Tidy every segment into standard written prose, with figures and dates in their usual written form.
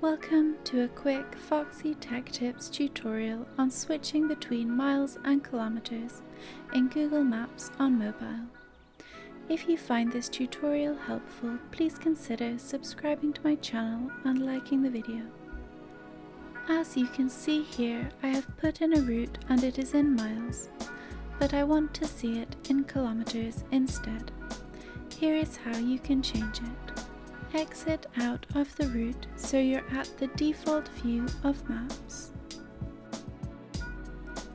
Welcome to a quick Foxy Tech Tips tutorial on switching between miles and kilometers in Google Maps on mobile. If you find this tutorial helpful, please consider subscribing to my channel and liking the video. As you can see here, I have put in a route and it is in miles, but I want to see it in kilometers instead. Here is how you can change it. Exit out of the route so you're at the default view of Maps.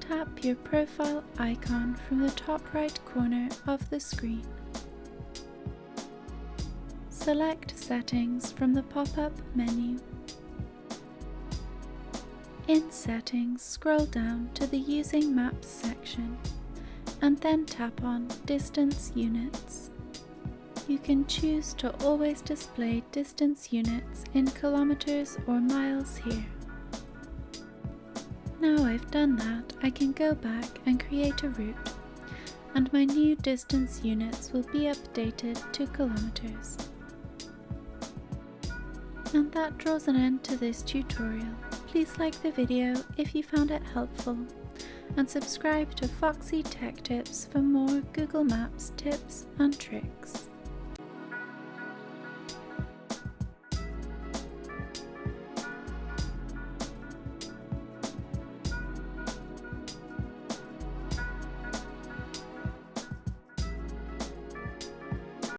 Tap your profile icon from the top right corner of the screen. Select Settings from the pop-up menu. In Settings, scroll down to the Using Maps section and then tap on Distance Units. You can choose to always display distance units in kilometers or miles here. Now I've done that, I can go back and create a route, and my new distance units will be updated to kilometers. And that draws an end to this tutorial. Please like the video if you found it helpful, and subscribe to Foxy Tech Tips for more Google Maps tips and tricks.